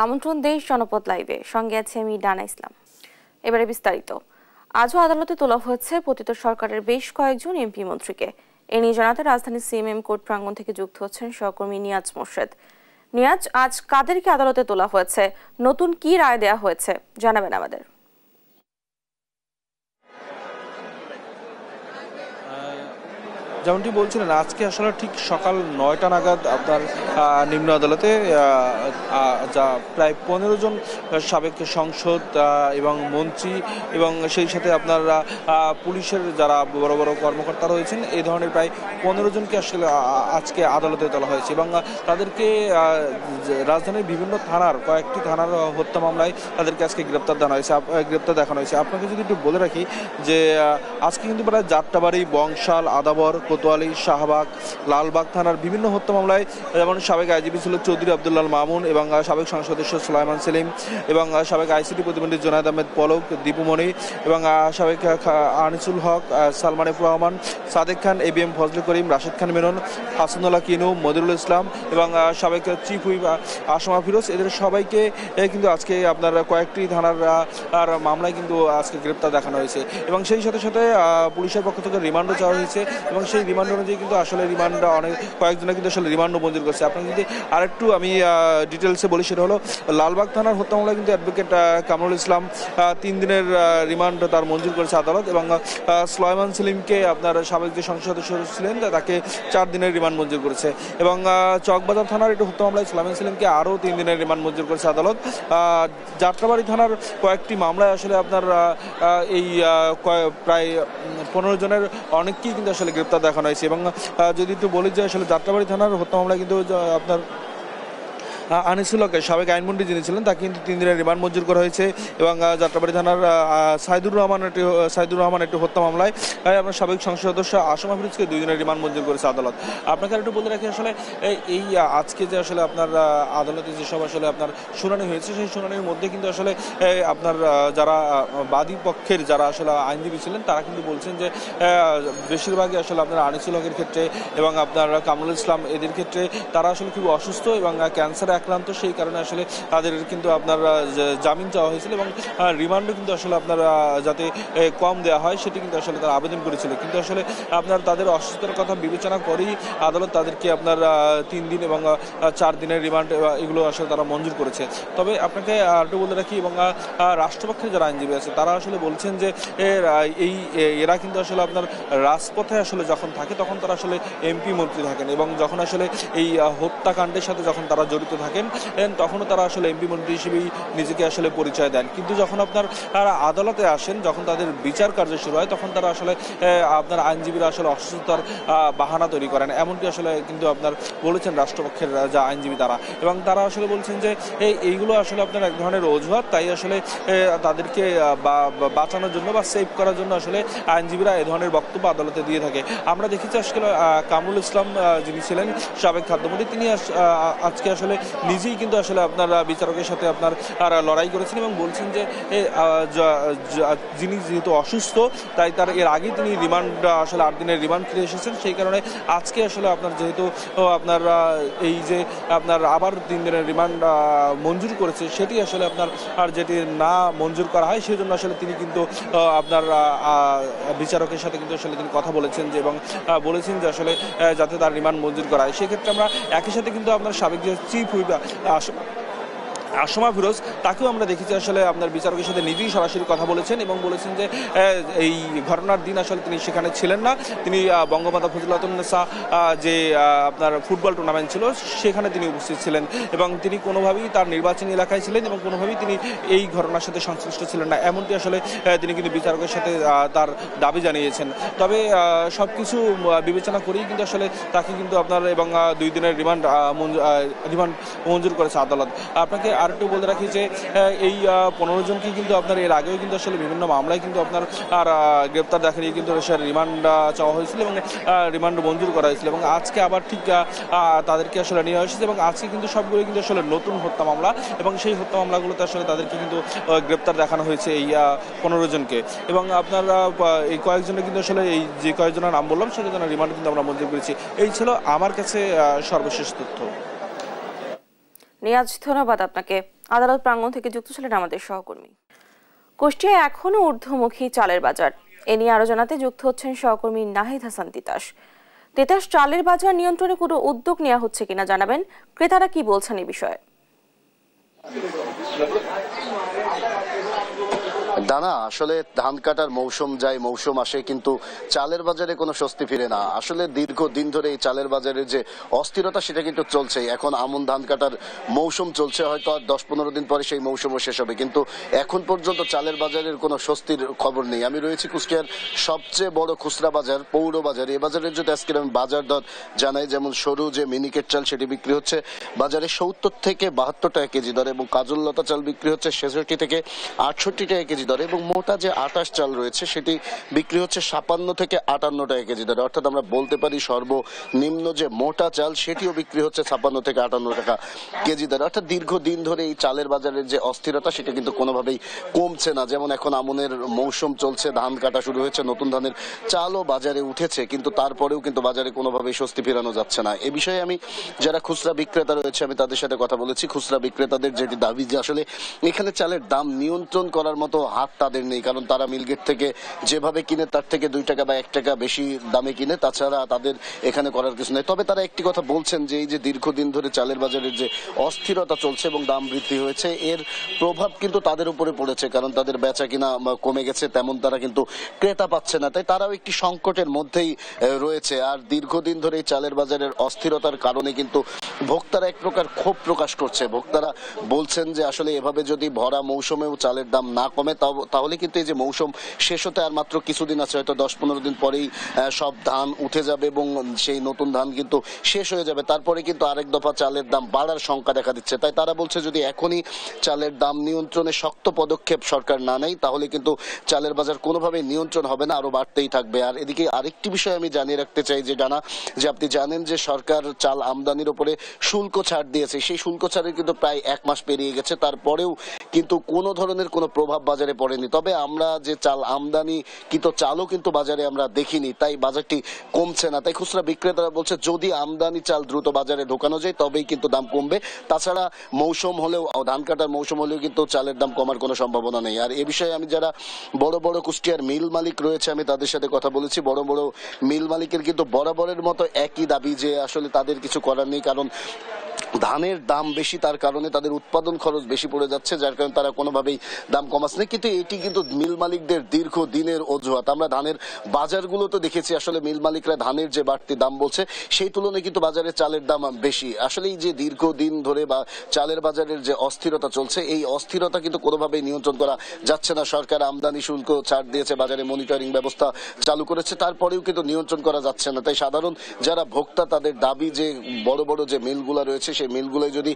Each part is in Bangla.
আমন্ত্রণ দেশ জনপদ লাইভে, সঙ্গে আছে আমি ডানা ইসলাম। এবারে বিস্তারিত। আজও আদালতে তোলা হয়েছে পতিত সরকারের বেশ কয়েকজন এমপি মন্ত্রীকে। এ নিয়ে জানাতে রাজধানীর সিএমএম কোর্ট প্রাঙ্গণ থেকে যুক্ত হচ্ছেন সহকর্মী নিয়াজ মোর্শেদ। নিয়াজ, আজ কাদেরকে আদালতে তোলা হয়েছে, নতুন কি রায় দেওয়া হয়েছে জানাবেন আমাদের। যেমনটি বলছিলেন, আজকে আসলে ঠিক সকাল ৯টা নাগাদ আপনার নিম্ন আদালতে যা প্রায় ১৫ জন সাবেক সংসদ এবং মন্ত্রী এবং সেই সাথে আপনার পুলিশের যারা বড় বড় কর্মকর্তা রয়েছেন, এই ধরনের প্রায় ১৫ জনকে আসলে আজকে আদালতে তোলা হয়েছে এবং তাদেরকে রাজধানীর বিভিন্ন থানার কয়েকটি থানার হত্যা মামলায় তাদেরকে আজকে গ্রেপ্তার দেখানো হয়েছে। আপনাকে যদি একটু বলে রাখি যে আজকে কিন্তু প্রায় যাত্রাবাড়ি, বংশাল, আদাবর, কোতোয়ালি, শাহবাগ, লালবাগ থানার বিভিন্ন হত্যা মামলায় যেমন সাবেক আইজিপি ছিল চৌধুরী আব্দুল্লাহ মামুন এবং সাবেক সংসদ সদস্য সুলাইমান সেলিম এবং সাবেক আইসিটি প্রতিমন্ত্রী জোনায়েদ আহমেদ পলক, দীপুমণি এবং সাবেক আনিসুল হক, সালমান এফ রহমান, সাদেক খান, এবিএম ফজলে করিম, রাশেদ খান মেনন, হাসানুল্লাহ কিনু, মদিরুল ইসলাম এবং সাবেক চিফ হুইপ আসমা ফিরোজ, এদের সবাইকে কিন্তু আজকে আপনার কয়েকটি থানার মামলায় কিন্তু আজকে গ্রেপ্তার দেখানো হয়েছে এবং সেই সাথে সাথে পুলিশের পক্ষ থেকে রিমান্ডও চাওয়া হয়েছে এবং সেই রিমান্ড অনুযায়ী কিন্তু আসলে রিমান্ডটা কয়েকজনে কিন্তু আসলে রিমান্ডও মঞ্জুর করছে। আপনাকে যদি আরেকটু আমি ডিটেলসে বলি, সেটা হলো লালবাগ থানার হত্যা মামলায় কিন্তু অ্যাডভোকেট কামরুল ইসলাম 3 দিনের রিমান্ড তার মঞ্জুর করেছে আদালত এবং সুলাইমান সেলিমকে আপনার সাবেক যে সংসদ সদস্য ছিলেন তাকে 4 দিনের রিমান্ড মঞ্জুর করেছে এবং চকবাজার থানার একটু হত্যা মামলায় সুলাইমান সেলিমকে আরও 3 দিনের রিমান্ড মঞ্জুর করেছে আদালত। যাত্রাবাড়ি থানার কয়েকটি মামলায় আসলে আপনার এই প্রায় 15 জনের অনেককেই কিন্তু আসলে গ্রেপ্তার দেখানো হয়েছে এবং যদি একটু বলি যে আসলে যাত্রাবাড়ি থানার হত্যা মামলায় কিন্তু আপনার আনিসুল হক সাবেক আইনমন্ত্রী যিনি ছিলেন তাকে কিন্তু 3 দিনের রিমান্ড মঞ্জুর করা হয়েছে এবং যাত্রাবাড়ি থানার সাইদুর রহমান একটি হত্যা মামলায় আপনার সাবেক সংসদ সদস্য আসমা ফিরোজকে 2 দিনের রিমান্ড মঞ্জুর করেছে আদালত। আপনাকে একটু বলে রাখি আসলে এই আজকে যে আসলে আপনার আদালতে যেসব আসলে আপনার শুনানি হয়েছে সেই শুনানির মধ্যে কিন্তু আসলে আপনার যারা বাদী পক্ষের যারা আসলে আইনজীবী ছিলেন তারা কিন্তু বলছেন যে বেশিরভাগই আসলে আপনার আনিসুল হকের ক্ষেত্রে এবং আপনার কামরুল ইসলাম এদের ক্ষেত্রে তারা আসলে খুব অসুস্থ এবং ক্যান্সারে আক্রান্ত, সেই কারণে আসলে তাদের কিন্তু আপনার জামিন চাওয়া হয়েছিল এবং রিমান্ডও কিন্তু আসলে আপনার যাতে কম দেওয়া হয় সেটি কিন্তু আসলে তারা আবেদন করেছিল, কিন্তু আসলে আপনার তাদের অসুস্থতার কথা বিবেচনা করেই আদালত তাদেরকে আপনার 3 দিন এবং 4 দিনের রিমান্ড এগুলো আসলে তারা মঞ্জুর করেছে। তবে আপনাকে আরেকটু বলে রাখি এবং রাষ্ট্রপক্ষের যারা আইনজীবী আছে তারা আসলে বলছেন যে এরা কিন্তু আসলে আপনার রাজপথে আসলে যখন থাকে তখন তারা আসলে এমপি মন্ত্রী থাকেন এবং যখন আসলে এই হত্যাকাণ্ডের সাথে যখন তারা জড়িত থাকেন তখনও তারা আসলে এমপি মন্ত্রী হিসেবেই নিজেকে আসলে পরিচয় দেন, কিন্তু যখন আপনার তারা আদালতে আসেন যখন তাদের বিচার কার্য শুরু হয় তখন তারা আসলে আপনার আইনজীবীরা আসলে অসুস্থতার বাহানা তৈরি করেন, এমনটি আসলে কিন্তু আপনার বলেছেন রাষ্ট্রপক্ষের যা আইনজীবী তারা এবং তারা আসলে বলছেন যে এইগুলো আসলে আপনার এক ধরনের অজুহাত, তাই আসলে তাদেরকে বাঁচানোর জন্য বা সেভ করার জন্য আসলে আইনজীবীরা এই ধরনের বক্তব্য আদালতে দিয়ে থাকে। আমরা দেখেছি আসলে কামরুল ইসলাম যিনি ছিলেন সাবেক খাদ্যমন্ত্রী তিনি আজকে আসলে নিজেই কিন্তু আসলে আপনার বিচারকের সাথে আপনার লড়াই করেছেন এবং বলছেন যে যিনি যেহেতু অসুস্থ তাই তার এর আগেই তিনি রিমান্ড আসলে 8 দিনের রিমান্ড ফিরে এসেছেন, সেই কারণে আজকে আসলে আপনার যেহেতু আপনার এই যে আপনার আবার 3 দিনের রিমান্ড মঞ্জুর করেছে সেটি আসলে আপনার আর যেটি না মঞ্জুর করা হয় সেই জন্য আসলে তিনি কিন্তু আপনার বিচারকের সাথে কিন্তু আসলে তিনি কথা বলেছেন যে এবং বলেছেন যে আসলে যাতে তার রিমান্ড মঞ্জুর করা হয়। সেক্ষেত্রে আমরা একই সাথে কিন্তু আপনার সাবেক যে চিফ হুইপ আসমা ফিরোজ তাকেও আমরা দেখেছি আসলে আপনার বিচারকের সাথে নিজেই সরাসরি কথা বলেছেন এবং বলেছেন যে এই ঘটনার দিন আসলে তিনি সেখানে ছিলেন না, তিনি বঙ্গমাতা ফজিলাতুন্নেসা যে আপনার ফুটবল টুর্নামেন্ট ছিল সেখানে তিনি উপস্থিত ছিলেন এবং তিনি কোনোভাবেই তার নির্বাচনী এলাকায় ছিলেন এবং কোনোভাবেই তিনি এই ঘটনার সাথে সংশ্লিষ্ট ছিলেন না, এমনটি আসলে তিনি কিন্তু বিচারকের সাথে তার দাবি জানিয়েছেন। তবে সব কিছু বিবেচনা করেই কিন্তু আসলে তাকে কিন্তু আপনার এবং 2 দিনের রিমান্ড মঞ্জুর করেছে আদালত। আপনাকে আরেকটু বলে রাখি যে এই 15 জনকে কিন্তু আপনার এর আগেও কিন্তু আসলে বিভিন্ন মামলায় কিন্তু আপনার গ্রেপ্তার দেখানিয়ে কিন্তু রিমান্ড চাওয়া হয়েছিল এবং রিমান্ড মঞ্জুর করা হয়েছিল এবং আজকে আবার ঠিক তাদেরকে আসলে নেওয়া হয়েছে এবং আজকে কিন্তু সবগুলো কিন্তু আসলে নতুন হত্যা মামলা এবং সেই হত্যা মামলাগুলোতে আসলে তাদেরকে কিন্তু গ্রেপ্তার দেখানো হয়েছে এই 15 জনকে এবং আপনার এই কয়েকজনের কিন্তু আসলে এই যে কয়েকজনের নাম বললাম সেই জন্য রিমান্ড কিন্তু আমরা মঞ্জুর করেছি। এই ছিল আমার কাছে সর্বশেষ তথ্য। নিয়াজ, ধন্যবাদ আপনাকে। আদালত প্রাঙ্গণ থেকে যুক্ত ছিলেন আমাদের সহকর্মী। কুষ্টিয়ায় এখনো ঊর্ধ্বমুখী চালের বাজার, এ নিয়ে আরো জানাতে যুক্ত হচ্ছেন সহকর্মী নাহিদ হাসান তিতাস। তিতাস, চালের বাজার নিয়ন্ত্রণে কোনো উদ্যোগ নেওয়া হচ্ছে কিনা জানাবেন, ক্রেতারা কি বলছেন এই বিষয়ে? দানা, আসলে ধান কাটার মৌসুম যায়, মৌসুম আসে, কিন্তু চালের বাজারে কোনো স্বস্তি ফিরে না। আসলে দীর্ঘদিন ধরে এই চালের বাজারের যে অস্থিরতা সেটা কিন্তু চলছে। এখন আমন ধান কাটার মৌসুম চলছে, হয়তো আর 10-15 দিন পরে সেই মৌসুমও শেষ হবে, কিন্তু এখন পর্যন্ত চালের বাজারের কোনো স্বস্তির খবর নেই। আমি রয়েছি কুষ্টিয়ার সবচেয়ে বড় খুচরা বাজার পৌর বাজার। এই বাজারের যদি আজকে আমি বাজার দর জানাই, যেমন সরু যে মিনিকেট চাল সেটি বিক্রি হচ্ছে বাজারে 70 থেকে 72 টাকা কেজি দরে, এবং কাজললতা চাল বিক্রি হচ্ছে 66 থেকে 68 টাকা কেজি দরে, এবং মোটা যে 28 চাল রয়েছে সেটি বিক্রি হচ্ছে 56 থেকে 58 টাকা কেজি দরে। অর্থাৎ আমরা বলতে পারি সর্বনিম্ন যে মোটা চাল সেটিও বিক্রি হচ্ছে 56 থেকে 58 টাকা কেজি দরে। অর্থাৎ দীর্ঘদিন ধরে এই চালের বাজারের যে অস্থিরতা সেটা কিন্তু কোনোভাবেই কমছে না। যেমন এখন আমনের মৌসুম চলছে, ধান কাটা শুরু হয়েছে, নতুন ধানের চালও বাজারে উঠেছে, কিন্তু তারপরেও কিন্তু বাজারে কোনোভাবেই স্বস্তি ফেরানো যাচ্ছে না। এ বিষয়ে আমি যারা খুচরা বিক্রেতা রয়েছে আমি তাদের সাথে কথা বলেছি। খুচরা বিক্রেতাদের যেটি দাবি যে আসলে এখানে চালের দাম নিয়ন্ত্রণ করার মতো হাত তাদের নেই, কারণ তারা মিলগেট থেকে যেভাবে কিনে তার থেকে 2 টাকা বা 1 টাকা বেশি দামে কিনে, তাছাড়া তাদের এখানে করার কিছু নেই। তবে তারা একটি কথা বলছেন যে এই যে দীর্ঘদিন ধরে চালের বাজারের যে অস্থিরতা চলছে এবং দাম বৃদ্ধি হয়েছে, এর প্রভাব কিন্তু তাদের উপরে পড়েছে, কারণ তাদের বেচা কিনা কমে গেছে, তেমন তারা কিন্তু ক্রেতা পাচ্ছে না, তাই তারাও একটি সংকটের মধ্যেই রয়েছে। আর দীর্ঘদিন ধরে এই চালের বাজারের অস্থিরতার কারণে কিন্তু ভোক্তারা এক প্রকার ক্ষোভ প্রকাশ করছে। ভোক্তারা বলছেন যে আসলে এভাবে যদি ভরা মৌসুমেও চালের দাম না কমে তাহলে কিন্তু এই যে মৌসুম শেষ হতে আর মাত্র কিছুদিন আছে, হয়তো 10-15 দিন পরেই সব ধান উঠে যাবে এবং সেই নতুন ধান কিন্তু শেষ হয়ে যাবে। তারপরে কিন্তু আরেক দফা চালের দাম বাড়ার শঙ্কা দেখা দিচ্ছে। তাই তারা বলছে যদি এখনই চালের দাম নিয়ন্ত্রণে শক্ত পদক্ষেপ সরকার না নেয় তাহলে কিন্তু চালের বাজার কোনোভাবেই নিয়ন্ত্রণ হবে না, আরো বাড়তেই থাকবে। আর এদিকে আরেকটি বিষয় আমি জানিয়ে রাখতে চাই যে ডানা, যে আপনি জানেন যে সরকার চাল আমদানির উপরে শুল্ক ছাড় দিয়েছে। সেই শুল্ক ছাড়ের কিন্তু প্রায় 1 মাস পেরিয়ে গেছে, তারপরেও কিন্তু কোনো ধরনের কোনো প্রভাব বাজারে পড়েনি। তবে আমরা যে চাল আমদানি কিন্তু চালও কিন্তু বাজারে আমরা দেখিনি, তাই বাজারটি কমছে না। তাই খুচরা বিক্রেতারা বলছে যদি আমদানি চাল দ্রুত বাজারে ঢোকানো যায় তবেই কিন্তু দাম কমবে, তাছাড়া মৌসুম হলেও, ধান কাটার মৌসুম হলেও কিন্তু চালের দাম কমার কোনো সম্ভাবনা নেই। আর এ বিষয়ে আমি যারা বড় বড় কুষ্টিয়ার মিল মালিক রয়েছে আমি তাদের সাথে কথা বলেছি। বড় বড় মিল মালিকের কিন্তু বরাবরের মতো একই দাবি যে আসলে তাদের কিছু করার নেই, কারণ ধানের দাম বেশি, তার কারণে তাদের উৎপাদন খরচ বেশি পড়ে যাচ্ছে, যার কারণে তারা কোনোভাবেই দাম কমাচ্ছে না। কিন্তু এটি কিন্তু মিল মালিকদের দীর্ঘ দিনের অজুহাত। আমরা ধানের বাজারগুলো তো দেখেছি, আসলে মিল মালিকরা ধানের যে বাড়তি দাম বলছে সেই তুলনায় কিন্তু বাজারে চালের দাম বেশি। আসলে এই যে দীর্ঘদিন ধরে বা চালের বাজারের যে অস্থিরতা চলছে, এই অস্থিরতা কিন্তু কোনোভাবেই নিয়ন্ত্রণ করা যাচ্ছে না। সরকার আমদানি শুল্ক ছাড় দিয়েছে, বাজারে মনিটরিং ব্যবস্থা চালু করেছে, তারপরেও কিন্তু নিয়ন্ত্রণ করা যাচ্ছে না। তাই সাধারণ যারা ভোক্তা তাদের দাবি যে বড় বড় যে মিলগুলো রয়েছে সেই মিলগুলোয় যদি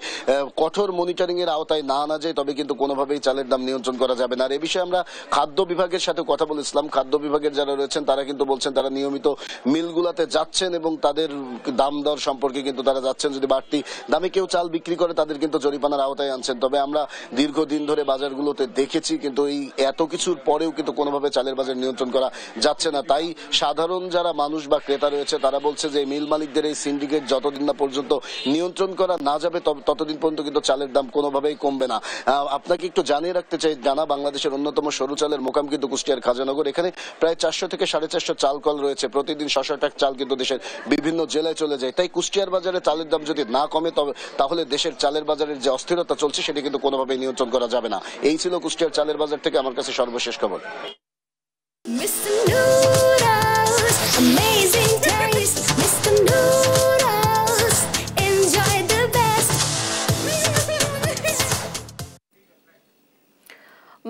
কঠোর মনিটরিং এর আওতায় না আনা যায় তবে কিন্তু কোনোভাবেই চালের দাম নিয়ন্ত্রণ করা যাবে না। আর এই বিষয়ে আমরা খাদ্য বিভাগের সাথে কথা বলেছিলাম। খাদ্য বিভাগের যারা রয়েছেন তারা কিন্তু বলছেন তারা নিয়মিত মিলগুলোতে যাচ্ছেন এবং তাদের দাম দর সম্পর্কে কিন্তু তারা যাচ্ছেন, যদি বাড়তি দামে কেউ চাল বিক্রি করে তাদের কিন্তু জরিমানার আওতায় আনছেন। তবে আমরা দীর্ঘদিন ধরে বাজারগুলোতে দেখেছি কিন্তু এই এত কিছুর পরেও কিন্তু কোনোভাবে চালের বাজার নিয়ন্ত্রণ করা যাচ্ছে না। তাই সাধারণ যারা মানুষ বা ক্রেতা রয়েছে তারা বলছে যে মিল মালিকদের এই সিন্ডিকেট যতদিন না পর্যন্ত নিয়ন্ত্রণ করা না যাবে ততদিন পর্যন্ত কিন্তু চালের দাম কোনোভাবেই কমবে না। আপনাকে একটু জানিয়ে রাখতে চাই জানা, বাংলাদেশের অন্যতম সরু চালের মোকাম কিন্তু কুষ্টিয়ার খাজানগর। এখানে প্রায় 400 থেকে 450 চাল কল রয়েছে। প্রতিদিন 600 টাকা চাল কিন্তু দেশের বিভিন্ন জেলায় চলে যায়। তাই কুষ্টিয়ার বাজারে চালের দাম যদি না কমে তাহলে দেশের চালের বাজারের যে অস্থিরতা চলছে সেটি কিন্তু কোনোভাবেই নিয়ন্ত্রণ করা যাবে না। এই ছিল কুষ্টিয়ার চালের বাজার থেকে আমার কাছে সর্বশেষ খবর।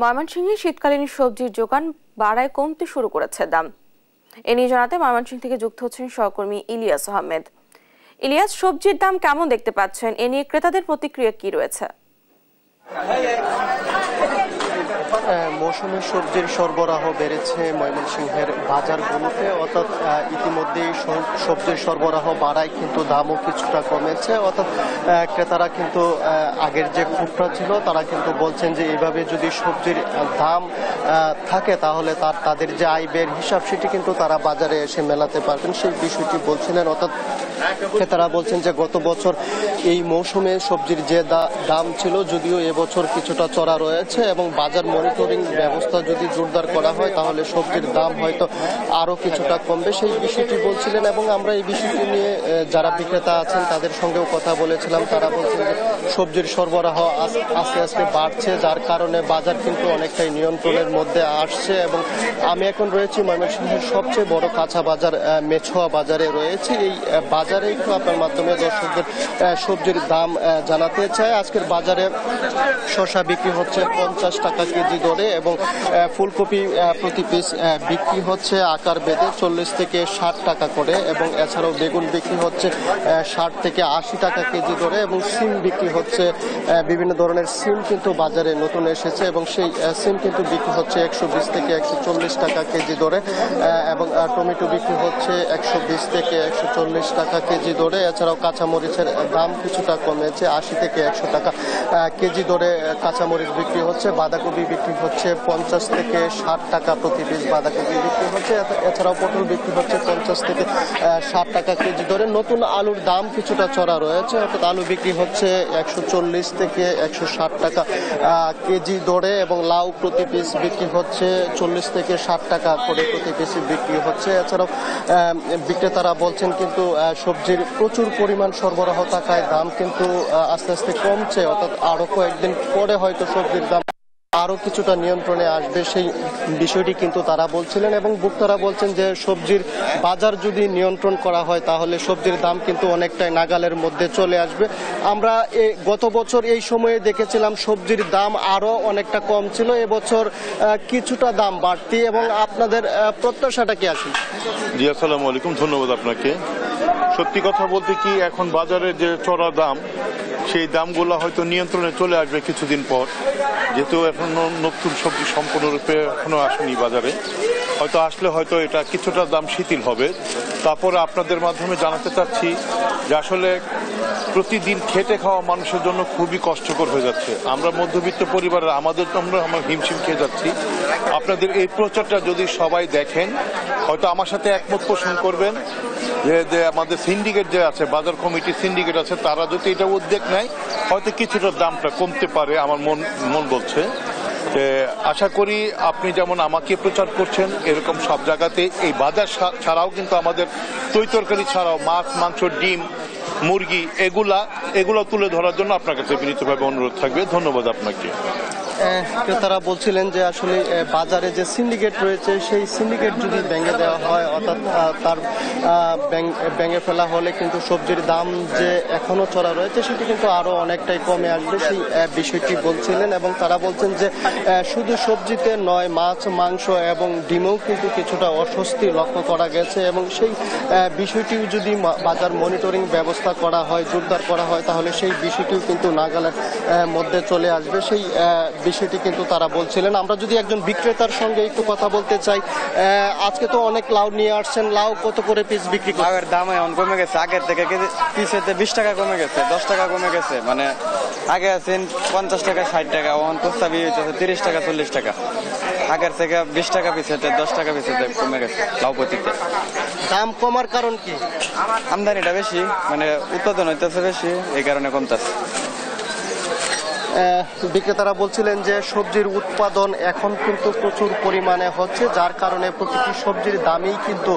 ময়মনসিংহে শীতকালীন সবজির যোগান বাড়ায় কমতে শুরু করেছে দাম। এ নিয়ে জানাতে ময়মনসিংহ থেকে যুক্ত হচ্ছেন সহকর্মী ইলিয়াস আহমেদ। ইলিয়াস, সবজির দাম কেমন দেখতে পাচ্ছেন? এ নিয়ে ক্রেতাদের প্রতিক্রিয়া কি রয়েছে? মৌসুমী সবজির সরবরাহ বেড়েছে ময়মনসিংহের বাজারগুলোতে, অর্থাৎ ইতিমধ্যেই সবজির সরবরাহ বাড়ায় কিন্তু দামও কিছুটা কমেছে। অর্থাৎ ক্রেতারা কিন্তু আগের যে ক্ষোভটা ছিল তারা কিন্তু বলছেন যে এইভাবে যদি সবজির দাম থাকে তাহলে তাদের যে আয় ব্যয়ের হিসাব সেটি কিন্তু তারা বাজারে এসে মেলাতে পারবেন, সেই বিষয়টি বলছিলেন। অর্থাৎ ক্রেতারা বলছেন যে গত বছর এই মৌসুমে সবজির যে দাম ছিল যদিও এবছর কিছুটা চড়া রয়েছে এবং বাজার মনিটরিং ব্যবস্থা যদি জোরদার করা হয় তাহলে সবজির দাম হয়তো আরো কিছুটা কমবে, সেই বিষয়টি বলছিলেন। এবং আমরা এই বিষয়টি নিয়ে যারা বিক্রেতা আছেন তাদের সঙ্গেও কথা বলেছিলাম, তারা বলছেন যে সবজির সরবরাহ আস্তে আস্তে বাড়ছে, যার কারণে বাজার কিন্তু অনেকটাই নিয়ন্ত্রণের মধ্যে আসছে। এবং আমি এখন রয়েছি ময়মনসিংহের সবচেয়ে বড় কাঁচা বাজার মেছোয়া বাজারে রয়েছে। এই বাজারে একটু আপনার মাধ্যমে দর্শকদের সবজির দাম জানাতে চাই। আজকের বাজারে শসা বিক্রি হচ্ছে 50 টাকা কেজি দরে এবং ফুলকপি প্রতি পিস বিক্রি হচ্ছে আকার বেঁধে 40 থেকে 60 টাকা করে, এবং এছাড়াও বেগুন বিক্রি হচ্ছে 60 থেকে 80 টাকা কেজি দরে, এবং সিম বিক্রি হচ্ছে বিভিন্ন ধরনের সিম কিন্তু বাজারে নতুন এসেছে এবং সেই সিম কিন্তু বিক্রি হচ্ছে 120 থেকে 140 টাকা কেজি দরে, এবং টমেটো বিক্রি হচ্ছে 120 থেকে 140 টাকা কেজি দরে। এছাড়াও কাঁচামরিচের দাম কিছুটা কমেছে, 80 থেকে 100 টাকা কেজি দরে কাঁচামরিচ বিক্রি হচ্ছে। বাঁধাকপি বিক্রি হচ্ছে 50 থেকে 60 টাকা প্রতি পিস বাঁধাকপি বিক্রি হচ্ছে। এছাড়াও পটল বিক্রি হচ্ছে 50 থেকে 60 টাকা কেজি দরে। নতুন আলুর দাম কিছুটা চড়া রয়েছে, অর্থাৎ আলু বিক্রি হচ্ছে 140 থেকে 160 টাকা কেজি দরে, এবং লাউ প্রতি পিস বিক্রি হচ্ছে 40 থেকে 60 টাকা করে প্রতি পিস বিক্রি হচ্ছে। এছাড়াও বিক্রেতারা বলছেন কিন্তু সবজির প্রচুর পরিমাণ সরবরাহ থাকায় দাম কিন্তু আস্তে আস্তে কমছে, অর্থাৎ আরো কয়েকদিন পরে হয়তো সবজির দাম আরো কিছুটা নিয়ন্ত্রণে আসবে, সেই বিষয়টি কিন্তু তারা বলছিলেন। এবং ভোক্তারা বলছেন যে সবজির বাজার যদি নিয়ন্ত্রণ করা হয় তাহলে সবজির দাম কিন্তু অনেকটাই নাগালের মধ্যে চলে আসবে। আমরা গত বছর এই সময়ে দেখেছিলাম সবজির দাম আরো অনেকটা কম ছিল, এবছর কিছুটা দাম বাড়তি, এবং আপনাদের প্রত্যাশাটা কি আসলে? জি, আসসালামু আলাইকুম, ধন্যবাদ আপনাকে। সত্যি কথা বলতে কি, এখন বাজারে যে চড়া দাম, সেই দামগুলো হয়তো নিয়ন্ত্রণে চলে আসবে কিছুদিন পর, যেহেতু এখনো নতুন সবজি সম্পূর্ণরূপে এখনো আসেনি বাজারে। হয়তো আসলে হয়তো এটা কিছুটা দাম শিথিল হবে। তারপরে আপনাদের মাধ্যমে জানাতে চাচ্ছি যে আসলে প্রতিদিন খেটে খাওয়া মানুষের জন্য খুবই কষ্টকর হয়ে যাচ্ছে। আমরা মধ্যবিত্ত পরিবারের আমরা হিমশিম খেয়ে যাচ্ছি। আপনাদের এই প্রচারটা যদি সবাই দেখেন, হয়তো আমার সাথে একমত পোষণ করবেন যে আমাদের সিন্ডিকেট যে আছে, বাজার কমিটির সিন্ডিকেট আছে, তারা যদি এটা উদ্যোগ নেয় হয়তো কিছুটা দামটা কমতে পারে, আমার মন বলছে। আশা করি আপনি যেমন আমাকে প্রচার করছেন এরকম সব জায়গাতে এই বাজার ছাড়াও কিন্তু আমাদের তৈতরকারি ছাড়াও মাছ, মাংস, ডিম, মুরগি এগুলো তুলে ধরার জন্য আপনার কাছে বিনীতভাবে অনুরোধ থাকবে। ধন্যবাদ আপনাকে। ক্রেতারা বলছিলেন যে আসলে বাজারে যে সিন্ডিকেট রয়েছে সেই সিন্ডিকেট যদি ভেঙে দেওয়া হয়, অর্থাৎ তার ভেঙে ফেলা হলে কিন্তু সবজির দাম যে এখনো চড়া রয়েছে সেটি কিন্তু আরো অনেকটাই কমে আসবে, সেই বিষয়টি বলছিলেন। এবং তারা বলছেন যে শুধু সবজিতে নয়, মাছ, মাংস এবং ডিমেও কিন্তু কিছুটা অস্বস্তি লক্ষ্য করা গেছে, এবং সেই বিষয়টিও যদি বাজার মনিটরিং ব্যবস্থা করা হয়, জোরদার করা হয়, তাহলে সেই বিষয়টিও কিন্তু নাগালের মধ্যে চলে আসবে, সেই বিষয়টি কিন্তু তারা বলছিলেন। আমরা যদি একজন বিক্রেতার সঙ্গে একটু কথা বলতে চাই, আজকে তো অনেক লাউ নিয়ে আসছেন, লাউ কত করে পিস বিক্রি করেন? লাউয়ের দাম এখন কমে গেছে, আগের থেকে পিসেতে 20 টাকা কমে গেছে, 10 টাকা কমে গেছে। মানে আগে আছেন 50 টাকা 60 টাকা, এখন প্রস্তাবই হচ্ছে 30 টাকা 40 টাকা। আগের থেকে 20 টাকা পিসেতে 10 টাকা পিসেতে কমে গেছে লাউ প্রতিতে। দাম কমার কারণ কি? আমদানিটা বেশি, মানে উৎপাদন হইতেছে বেশি, এই কারণে কমতেছে। বিক্রেতারা বলছিলেন যে সবজির উৎপাদন এখন কিন্তু প্রচুর পরিমাণে হচ্ছে, যার কারণে প্রতিটি সবজির দামই কিন্তু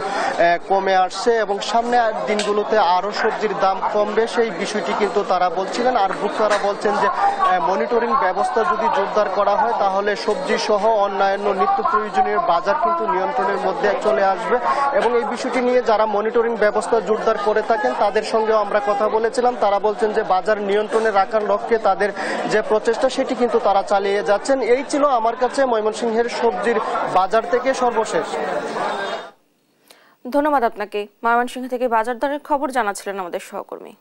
কমে আসছে, এবং সামনে দিনগুলোতে আরো সবজির দাম কমবে, সেই বিষয়টি কিন্তু তারা বলছিলেন। আর ভোক্তারা বলছেন যে মনিটরিং ব্যবস্থা যদি জোরদার করা হয় তাহলে সবজি সহ অন্যান্য নিত্য প্রয়োজনীয় বাজার কিন্তু নিয়ন্ত্রণের মধ্যে চলে আসবে, এবং এই বিষয়টি নিয়ে যারা মনিটরিং ব্যবস্থা জোরদার করে থাকেন তাদের সঙ্গেও আমরা কথা বলেছিলাম। তারা বলছেন যে বাজার নিয়ন্ত্রণে রাখার লক্ষ্যে তাদের যে প্রচেষ্টা সেটি কিন্তু তারা চালিয়ে যাচ্ছেন। এই ছিল আমার কাছে ময়মনসিংহের সবজির বাজার থেকে সর্বশেষ। ধন্যবাদ আপনাকে। ময়মনসিংহ থেকে বাজার দরের খবর জানাচ্ছিলেন আমাদের সহকর্মী।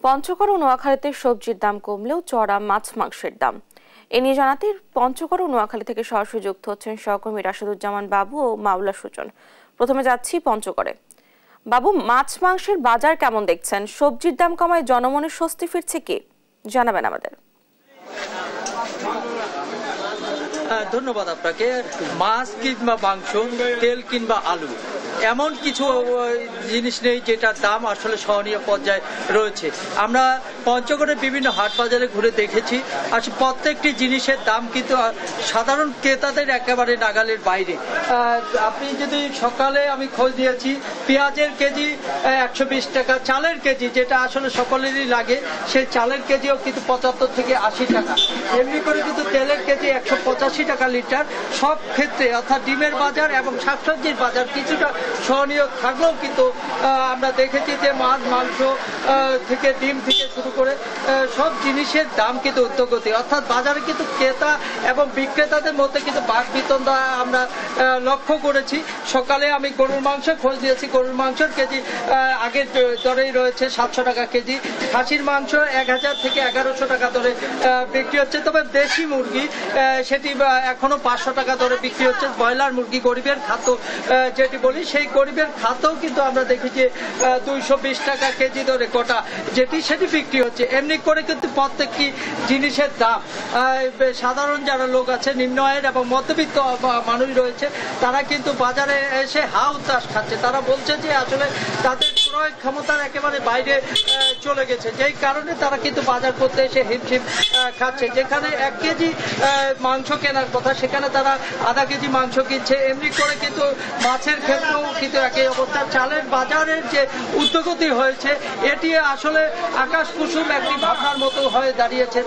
পঞ্চগড় ও নোয়াখালীতে সবজির দাম কমলেও চড়া মাছ মাংসের দাম। এ নিয়ে জানাতে পঞ্চগড় ও নোয়াখালী থেকে সরাসরি যুক্ত হচ্ছেন সহকর্মী রাশেদুজ্জামান বাবু ও মাওলা সুজন। প্রথমে যাচ্ছি পঞ্চগড়ে। বাবু, মাছ মাংসের বাজার কেমন দেখছেন? সবজির দাম কমায় জনমনের স্বস্তি ফিরছে কি, জানাবেন আমাদের। ধন্যবাদ আপনাকে। মাছ কিংবা মাংস, তেল কিংবা আলু, এমন কিছু জিনিস নেই যেটার দাম আসলে সহনীয় পর্যায়ে রয়েছে। আমরা পঞ্চগড়ের বিভিন্ন হাট বাজারে ঘুরে দেখেছি, আসলে প্রত্যেকটি জিনিসের দাম কিন্তু সাধারণ ক্রেতাদের একেবারে নাগালের বাইরে। আপনি যদি সকালে আমি খোঁজ দিয়েছি, পেঁয়াজের কেজি 120 টাকা, চালের কেজি যেটা আসলে সকলেরই লাগে সেই চালের কেজিও কিন্তু 75 থেকে 80 টাকা, এমনি করে কিন্তু তেলের কেজি 185 টাকা লিটার। সব ক্ষেত্রে অর্থাৎ ডিমের বাজার এবং শাকসবজির বাজার কিছুটা সহনীয় থাকলেও কিন্তু আমরা দেখেছি যে মাছ মাংস থেকে ডিম থেকে শুরু করে সব জিনিসের দাম কিন্তু ঊর্ধ্বগতি, অর্থাৎ বাজারে কিন্তু ক্রেতা এবং বিক্রেতাদের মধ্যে কিন্তু বাক বিতণ্ডা আমরা লক্ষ্য করেছি। সকালে আমি গরুর মাংস খোঁজ দিয়েছি, গরুর মাংসের কেজি আগের দরেই রয়েছে 700 টাকা কেজি, খাসির মাংস 1000 থেকে 1100 টাকা দরে বিক্রি হচ্ছে। তবে দেশি মুরগি সেটি এখনো 500 টাকা দরে বিক্রি হচ্ছে। ব্রয়লার মুরগি গরিবের খাদ্য যেটি বলি, সেই গরিবের খাদ্যও কিন্তু আমরা দেখি যে 220 টাকা কেজি দরে গোটা যেটি সেটি বিক্রি হচ্ছে। এমনি করে কিন্তু প্রত্যেকটি জিনিসের দাম সাধারণ যারা লোক আছে, নিম্ন আয়ের এবং মধ্যবিত্ত মানুষ রয়েছে, তারা কিন্তু বাজারে এসে হা উত্তাস খাচ্ছে। তারা বলছে যে আসলে তাদের ক্রয় ক্ষমতার একেবারে বাইরে চলে গেছে, যেই কারণে তারা কিন্তু বাজার করতে এসে হিমশিম খাচ্ছে। যেখানে 1 কেজি মাংস কেনার কথা সেখানে তারা আধা কেজি মাংস কিনছে। এমনি করে কিন্তু মাছের ক্ষেত্রেও কিন্তু একই অবস্থা। চালের বাজারের যে ঊর্ধ্বগতি হয়েছে এটি আসলে আকাশ কুসুম একটি ভাবনার মতো হয়ে দাঁড়িয়েছে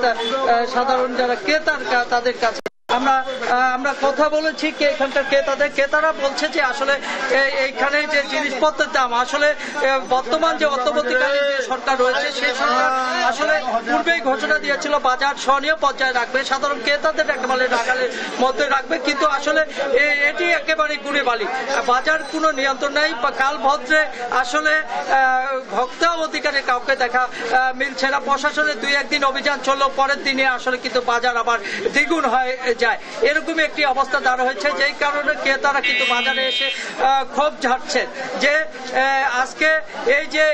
সাধারণ যারা ক্রেতার তাদের কাছে। আমরা কথা বলেছি কে এখানকার ক্রেতারা বলছে যে আসলে এইখানে যে জিনিসপত্রের দাম আসলে বর্তমান যে অন্তর্বর্তীকালীন যে সরকার রয়েছে সেই সরকার আসলে পূর্বেই ঘোষণা দিয়েছিল বাজার সহনীয় পর্যায়ে রাখবে, সাধারণ ক্রেতাদের একেবারে নাগালের মধ্যে রাখবে, কিন্তু আসলে এটি একেবারে গুড়ে বালি, বাজার কোনো নিয়ন্ত্রণ নেই। কাল ভদ্রে আসলে ভোক্তা অধিকারে কাউকে দেখা মিলছে না। প্রশাসনের 2-1 দিন অভিযান চললেও পরের দিনে আসলে কিন্তু বাজার আবার দ্বিগুণ হয় যায়, এরকমই একটি অবস্থা দাঁড়া হয়েছে, যেই কারণে ক্রেতারা কিন্তু বাজারে এসে ক্ষোভ ঝাড়ছেন যে আজকে এই যে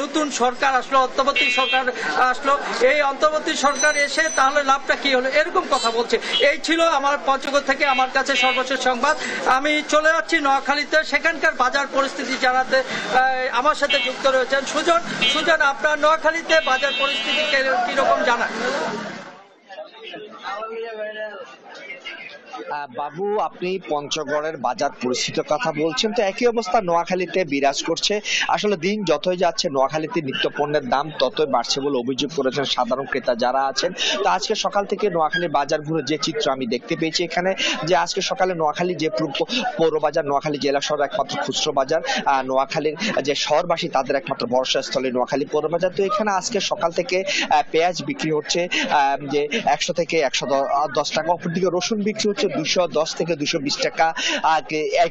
নতুন সরকার আসলো, অন্তর্বর্তী সরকার আসলো, এই অন্তর্বর্তী সরকার এসে তাহলে লাভটা কি হলো, এরকম কথা বলছে। এই ছিল আমার পঞ্চগড় থেকে আমার কাছে সর্বশেষ সংবাদ। আমি চলে যাচ্ছি নোয়াখালীতে, সেখানকার বাজার পরিস্থিতি জানাতে আমার সাথে যুক্ত রয়েছেন সুজন। আপনার নোয়াখালীতে বাজার পরিস্থিতি কিরকম জানান? বাবু, আপনি পঞ্চগড়ের বাজার পরিস্থিতির কথা বলছেন, তো একই অবস্থা নোয়াখালীতে বিরাজ করছে। আসলে দিন যতই যাচ্ছে নোয়াখালীতে নিত্য পণ্যের দাম ততই বাড়ছে বলে অভিযোগ করেছেন সাধারণ ক্রেতা যারা আছেন। তো আজকে সকাল থেকে নোয়াখালীর বাজার ঘুরে যে চিত্র আমি দেখতে পেয়েছি এখানে, যে আজকে সকালে নোয়াখালী যে পৌর বাজার, নোয়াখালী জেলা শহর একমাত্র খুচরো বাজার, নোয়াখালীর যে শহরবাসী তাদের একমাত্র বর্ষাস্থলী নোয়াখালী পৌর বাজার। তো এখানে আজকে সকাল থেকে পেঁয়াজ বিক্রি হচ্ছে যে 100 থেকে 110 টাকা, অপরদিকে রসুন বিক্রি হচ্ছে 210 থেকে 220 টাকা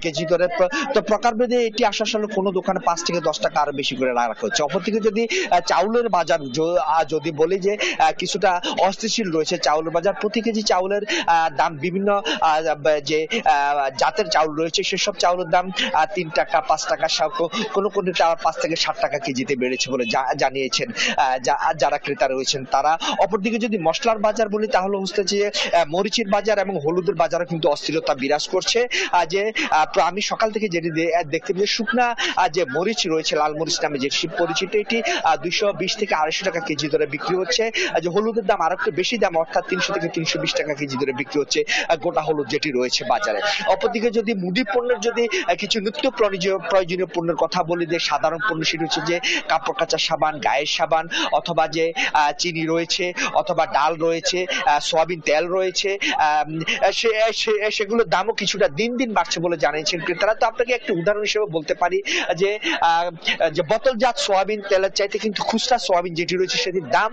কেজি ধরে। তো প্রকারভেদে এটি আসলে কোনো দোকানে 5 থেকে 10 টাকা আরো বেশি করে রাখা হচ্ছে। অপরদিকে যদি চাউলের বাজার যদি বলি যে কিছুটা অস্থিতিশীল রয়েছে চাউলের বাজার, প্রতি কেজি চাউলের দাম বিভিন্ন যে জাতের চাউল রয়েছে সেসব চাউলের দাম 3 টাকা 5 টাকা, কোনো 5 থেকে 60 টাকা কেজিতে বেড়েছে বলে জানিয়েছেন যারা ক্রেতা রয়েছেন তারা। অপরদিকে যদি মশলার বাজার বলি তাহলে হচ্ছে যে মরিচের বাজার এবং হলুদের বাজারে কিন্তু অস্থিরতা বিরাজ করছে। যে আমি সকাল থেকে যেটি দেখতে পেয়েছি, শুকনা যে মরিচ রয়েছে লাল মরিচ নামে যে পরিচিত, এটি 220 থেকে 250 টাকা কেজি ধরে বিক্রি হচ্ছে। যে হলুদের দাম আর একটু বেশি দাম, অর্থাৎ 300 থেকে 320 টাকা কেজি ধরে বিক্রি হচ্ছে গোটা হলুদ যেটি রয়েছে বাজারে। অপরদিকে যদি মুদি পণ্যের যদি কিছু নিত্য প্রয়োজনীয় পণ্যের কথা বলি, যে সাধারণ পণ্য সেটি হচ্ছে যে কাপড় কাচা সাবান, গায়ের সাবান, অথবা যে চিনি রয়েছে, অথবা ডাল রয়েছে, সয়াবিন তেল রয়েছে, সেগুলোর দামও কিছুটা দিন দিন বাড়ছে বলে জানিয়েছেন ক্রেতারা। তো আপনাকে একটি উদাহরণ হিসেবে বলতে পারি যে বোতলজাত সয়াবিন তেলের চাইতে কিন্তু খুচরা সয়াবিন যেটি রয়েছে সেটির দাম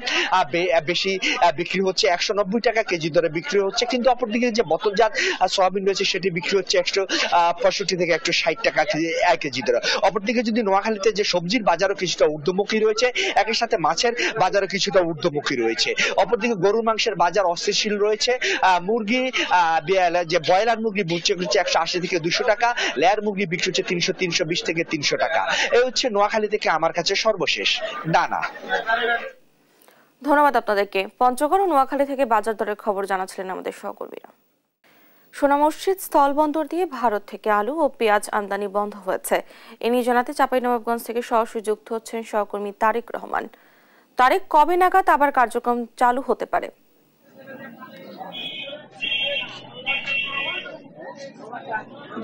বেশি বিক্রি হচ্ছে, 190 টাকা কেজি ধরে বিক্রি হচ্ছে। কিন্তু অপরদিকে যে বোতলজাত সয়াবিন রয়েছে সেটি বিক্রি হচ্ছে 165 থেকে 160 টাকা কেজি ধরে। অপরদিকে যদি নোয়াখালীতে যে সবজির বাজারও কিছুটা ঊর্ধ্বমুখী রয়েছে, একই সাথে মাছের বাজারও কিছুটা ঊর্ধ্বমুখী রয়েছে। অপরদিকে গরুর মাংসের বাজার অস্থিতিশীল রয়েছে। মুরগি যে ব্রয়লার মুরগি বিক্রি হচ্ছে 180 থেকে 200 টাকা, লেয়ার মুরগি বিক্রি হচ্ছে 300, 320 থেকে 300 টাকা। এই হচ্ছে নোয়াখালী থেকে আমার কাছে সর্বশেষ ডানা। ধন্যবাদ আপনাদেরকে। পঞ্চগড় ও নোয়াখালী থেকে বাজার দরের খবর জানাচ্ছিলেন আমাদের সহকর্মীরা। সোনা মসজিদ স্থলবন্দর দিয়ে ভারত থেকে আলু ও পেঁয়াজ আমদানি বন্ধ হয়েছে। এ নিয়ে জানাতে চাঁপাইনবাবগঞ্জ থেকে সরাসরি যুক্ত হচ্ছেন সহকর্মী তারেক রহমান। তারেক, কবে নাগাদ আবার কার্যক্রম চালু হতে পারে?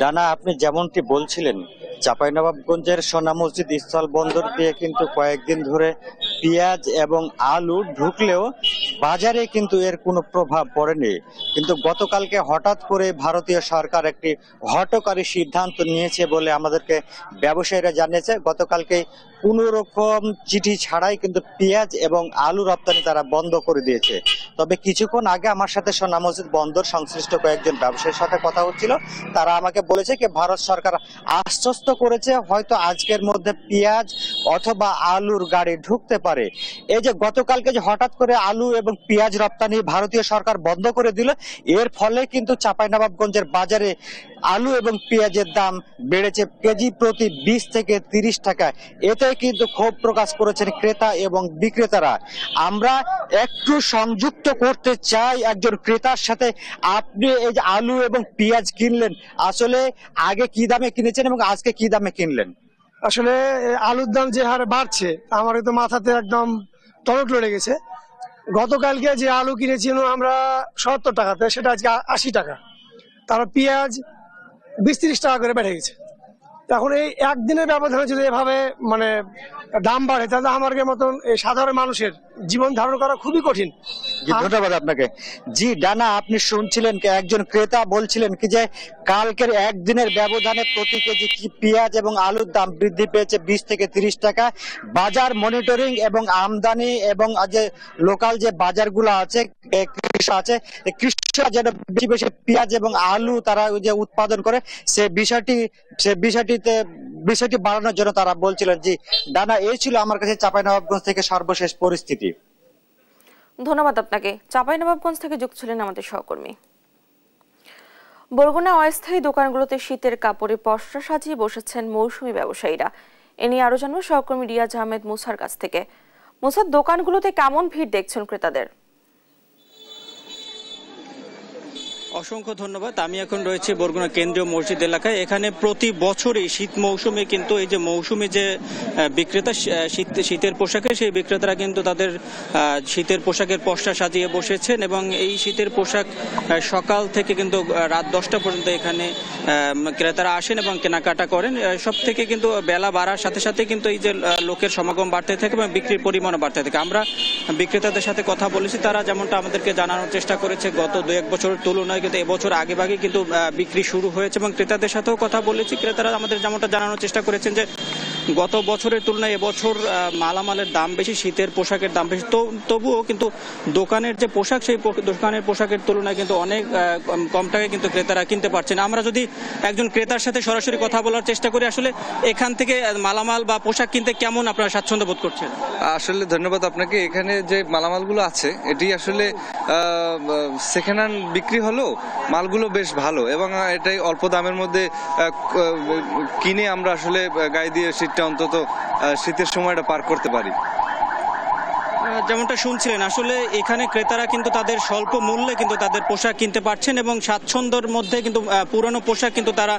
ডানা, আপনি যেমনটি বলছিলেন, চাঁপাইনবাবগঞ্জের সোনা মসজিদ স্থল বন্দর দিয়ে কিন্তু কয়েকদিন ধরে পেঁয়াজ এবং আলু ঢুকলেও বাজারে কিন্তু এর কোনো প্রভাব পড়েনি। কিন্তু গতকালকে হঠাৎ করে ভারতীয় সরকার একটি হঠকারী সিদ্ধান্ত নিয়েছে বলে আমাদেরকে ব্যবসায়ীরা জানিয়েছে। গতকালকে কোনো রকম চিঠি ছাড়াই কিন্তু পেঁয়াজ এবং আলু রপ্তানি তারা বন্ধ করে দিয়েছে। তবে কিছুক্ষণ আগে আমার সাথে সোনা মসজিদ বন্দর সংশ্লিষ্ট কয়েকজন ব্যবসায়ীর সাথে কথা হচ্ছিল। তারা আমাকে বলেছে কি ভারত সরকার আশ্বস্ত করেছে হয়তো আজকের মধ্যে পেঁয়াজ অথবা আলুর গাড়ি ঢুকতে পারে। এই যে গতকালকে যে হঠাৎ করে আলু এবং পেঁয়াজ রপ্তানি ভারতীয় সরকার বন্ধ করে দিল, এর ফলে কিন্তু চাঁপাইনবাবগঞ্জের বাজারে আলু এবং পেঁয়াজের দাম বেড়েছে কেজি প্রতি 20 থেকে 30 টাকা। এতে কিন্তু ক্ষোভ প্রকাশ করেছেন ক্রেতা এবং বিক্রেতারা। আমরা একটু সংযুক্ত করতে চাই একজন ক্রেতার সাথে। আপনি এই যে আলু এবং পেঁয়াজ কিনলেন, আসলে আগে কি দামে কিনেছেন এবং আজকে কি দামে কিনলেন? আসলে আলুর দাম যে হারে বাড়ছে আমার তো মাথাতে একদম টনক লড়ে গেছে। গতকালকে যে আলু কিনেছিলাম আমরা 70 টাকাতে, সেটা আজকে 80 টাকা। তারপর পেঁয়াজ 20-30 টাকা করে বেড়ে গেছে। এখন এই একদিনের ব্যবধানে যদি এভাবে দাম বাড়ে, তাহলে আমার মতন এই সাধারণ মানুষের জীবন ধারণ করা খুবই কঠিন। ধন্যবাদ আপনাকে। জি ডানা, আপনি শুনছিলেন কি একজন ক্রেতা বলছিলেন কি যে কালকের একদিনের ব্যবধানে প্রতি কেজি কি পেঁয়াজ এবং আলুর দাম বৃদ্ধি পেয়েছে 20 থেকে 30 টাকা। বাজার মনিটরিং এবং আমদানি এবং যে লোকাল যে বাজারগুলো আছে কৃষকরা যেন বেশি বেশি পেঁয়াজ এবং আলু তারা যে উৎপাদন করে সে বিষয়টি বাড়ানোর জন্য তারা বলছিলেন। জি ডানা, এই ছিল আমার কাছে চাঁপাইনবাবগঞ্জ থেকে সর্বশেষ পরিস্থিতি। ধন্যবাদ আপনাকে। চাঁপাইনবাবগঞ্জ থেকে যুক্ত ছিলেন আমাদের সহকর্মী। বরগুনা অস্থায়ী দোকানগুলোতে শীতের কাপড়ে পসরা সাজিয়ে বসেছেন মৌসুমী ব্যবসায়ীরা। এ নিয়ে আরো জানবো সহকর্মী রিয়াজ আহমেদ মুসার কাছ থেকে। মুসার, দোকানগুলোতে কেমন ভিড় দেখছেন ক্রেতাদের? অসংখ্য ধন্যবাদ। আমি এখন রয়েছি বরগুনা কেন্দ্রীয় মসজিদ এলাকায়। এখানে প্রতি বছরই শীত মৌসুমে কিন্তু এই যে মৌসুমী যে বিক্রেতা শীতের পোশাকে, সেই বিক্রেতারা কিন্তু তাদের শীতের পোশাকের পসরা সাজিয়ে বসেছেন এবং এই শীতের পোশাক সকাল থেকে কিন্তু রাত 10টা পর্যন্ত এখানে ক্রেতারা আসেন এবং কেনাকাটা করেন। সব থেকে কিন্তু বেলা বাড়ার সাথে সাথে কিন্তু এই যে লোকের সমাগম বাড়তে থাকে এবং বিক্রির পরিমাণও বাড়তে থাকে। আমরা বিক্রেতাদের সাথে কথা বলেছি, তারা যেমনটা আমাদেরকে জানানোর চেষ্টা করেছে গত 2-1 বছরের তুলনায় কিন্তু এবছর আগে ভাগে কিন্তু বিক্রি শুরু হয়েছে এবং ক্রেতাদের সাথেও কথা বলেছি। ক্রেতারা আমাদের যেমনটা জানানোর চেষ্টা করেছেন যে গত বছরের তুলনায় এবছর মালামালের দাম বেশি, শীতের পোশাকের দাম বেশি, তবুও কিন্তু দোকানের যে পোশাক সেই দোকানের পোশাকের তুলনায় কিন্তু অনেক কম টাকায় কিন্তু ক্রেতারা কিনতে পারছেন। আমরা যদি একজন ক্রেতার সাথে সরাসরি কথা বলার চেষ্টা করি, আসলে এখান থেকে মালামাল বা পোশাক কিনতে কেমন আপনারা স্বাচ্ছন্দ্য বোধ করছেন? আসলে ধন্যবাদ আপনাকে। এখানে যে মালামালগুলো আছে এটি আসলে সেকেন্ড হ্যান্ড বিক্রি হলো, মালগুলো বেশ ভালো এবং এটাই অল্প দামের মধ্যে কিনে আমরা আসলে গায়ে দিয়ে শীতটা অন্তত শীতের সময়টা পার করতে পারি। যেমনটা শুনছিলেন, আসলে এখানে ক্রেতারা কিন্তু তাদের স্বল্প মূল্যে কিন্তু তাদের পোশাক কিনতে পারছেন এবং স্বাচ্ছন্দ্যের মধ্যে কিন্তু পুরনো পোশাক কিন্তু তারা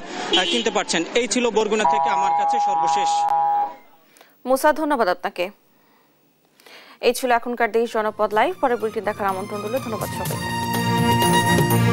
কিনতে পারছেন। এই ছিল বরগুনা থেকে আমার কাছে সর্বশেষ। মুসা, ধন্যবাদ আপনাকে। এই ছিল এখনকার দেশ জনপদ লাইভ। পরে বুলেটিন দেখার আমন্ত্রণ রইল। ধন্যবাদ সবাইকে।